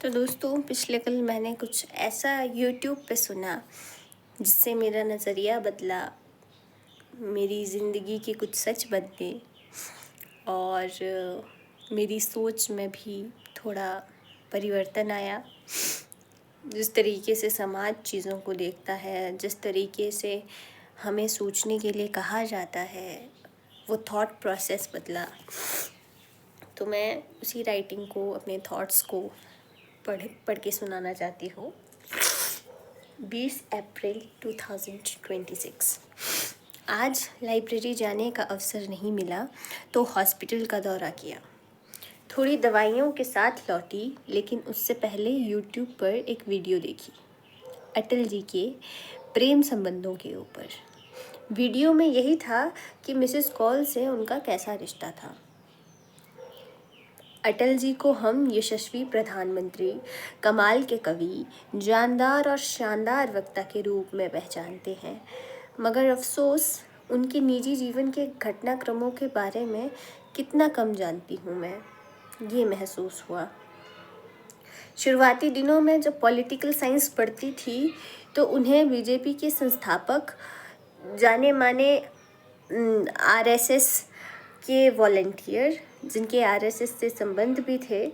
तो दोस्तों, पिछले कल मैंने कुछ ऐसा यूट्यूब पे सुना जिससे मेरा नज़रिया बदला, मेरी ज़िंदगी के कुछ सच बदले और मेरी सोच में भी थोड़ा परिवर्तन आया। जिस तरीके से समाज चीज़ों को देखता है, जिस तरीके से हमें सोचने के लिए कहा जाता है, वो थॉट प्रोसेस बदला। तो मैं उसी राइटिंग को, अपने थॉट्स को पढ़ के सुनाना चाहती हूँ। 20 अप्रैल 2026। आज लाइब्रेरी जाने का अवसर नहीं मिला तो हॉस्पिटल का दौरा किया। थोड़ी दवाइयों के साथ लौटी, लेकिन उससे पहले यूट्यूब पर एक वीडियो देखी अटल जी के प्रेम संबंधों के ऊपर। वीडियो में यही था कि मिसेस कॉल से उनका कैसा रिश्ता था। अटल जी को हम यशस्वी प्रधानमंत्री, कमाल के कवि, जानदार और शानदार वक्ता के रूप में पहचानते हैं, मगर अफसोस उनके निजी जीवन के घटनाक्रमों के बारे में कितना कम जानती हूँ मैं, ये महसूस हुआ। शुरुआती दिनों में जब पॉलिटिकल साइंस पढ़ती थी तो उन्हें बीजेपी के संस्थापक, जाने माने आरएसएस के वॉलंटियर, जिनके आरएसएस से संबंध भी थे,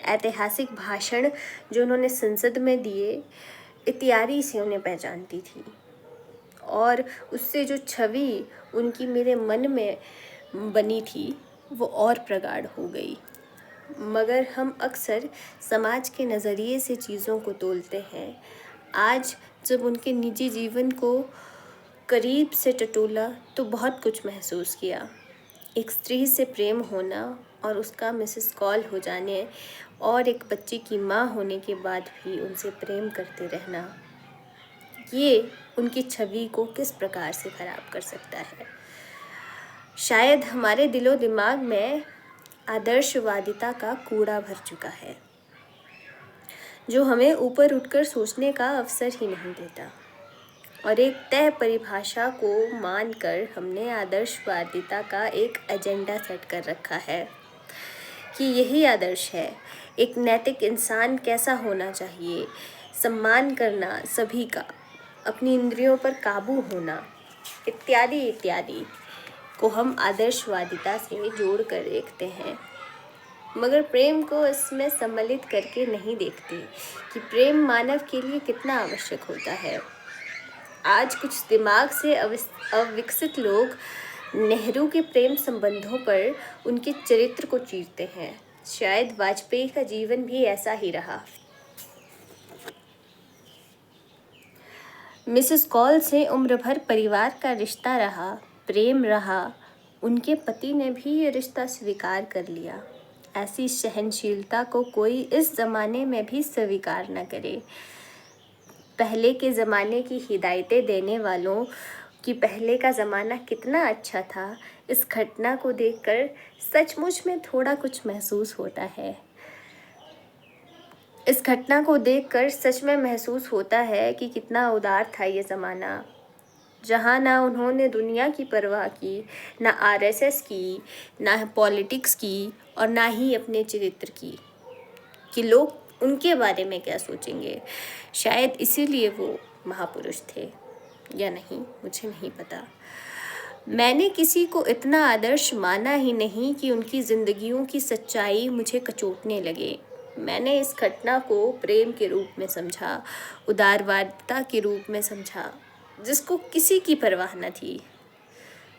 ऐतिहासिक भाषण जो उन्होंने संसद में दिए, इत्यादि से उन्हें पहचानती थी। और उससे जो छवि उनकी मेरे मन में बनी थी वो और प्रगाढ़ हो गई। मगर हम अक्सर समाज के नज़रिए से चीज़ों को तोलते हैं। आज जब उनके निजी जीवन को करीब से टटोला तो बहुत कुछ महसूस किया। एक स्त्री से प्रेम होना और उसका मिसेस कॉल हो जाने और एक बच्चे की माँ होने के बाद भी उनसे प्रेम करते रहना, ये उनकी छवि को किस प्रकार से खराब कर सकता है। शायद हमारे दिलो दिमाग में आदर्शवादिता का कूड़ा भर चुका है, जो हमें ऊपर उठकर सोचने का अवसर ही नहीं देता। और एक तय परिभाषा को मानकर हमने आदर्शवादिता का एक एजेंडा सेट कर रखा है कि यही आदर्श है, एक नैतिक इंसान कैसा होना चाहिए, सम्मान करना सभी का, अपनी इंद्रियों पर काबू होना, इत्यादि इत्यादि को हम आदर्शवादिता से जोड़ कर देखते हैं। मगर प्रेम को इसमें सम्मिलित करके नहीं देखते कि प्रेम मानव के लिए कितना आवश्यक होता है। आज कुछ दिमाग से अविकसित लोग नेहरू के प्रेम संबंधों पर उनके चरित्र को चीरते हैं। शायद वाजपेयी का जीवन भी ऐसा ही रहा। मिसेस कॉल से उम्र भर परिवार का रिश्ता रहा, प्रेम रहा। उनके पति ने भी ये रिश्ता स्वीकार कर लिया। ऐसी सहनशीलता को कोई इस ज़माने में भी स्वीकार न करे। पहले के ज़माने की हिदायतें देने वालों कि पहले का ज़माना कितना अच्छा था, इस घटना को देखकर सचमुच में थोड़ा कुछ महसूस होता है। इस घटना को देखकर सच में महसूस होता है कि कितना उदार था ये ज़माना, जहाँ ना उन्होंने दुनिया की परवाह की, ना आरएसएस की, ना पॉलिटिक्स की और ना ही अपने चरित्र की, कि लोग उनके बारे में क्या सोचेंगे। शायद इसीलिए वो महापुरुष थे या नहीं, मुझे नहीं पता। मैंने किसी को इतना आदर्श माना ही नहीं कि उनकी ज़िंदगियों की सच्चाई मुझे कचोटने लगे। मैंने इस घटना को प्रेम के रूप में समझा, उदारवादिता के रूप में समझा, जिसको किसी की परवाह न थी।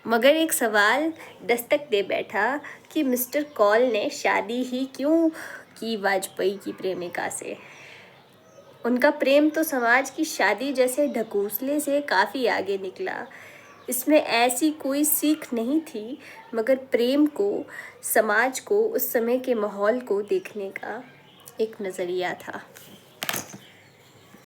मगर एक सवाल दस्तक दे बैठा कि मिस्टर कॉल ने शादी ही क्यों की वाजपेयी की प्रेमिका से। उनका प्रेम तो समाज की शादी जैसे ढकोसले से काफ़ी आगे निकला। इसमें ऐसी कोई सीख नहीं थी, मगर प्रेम को, समाज को, उस समय के माहौल को देखने का एक नज़रिया था।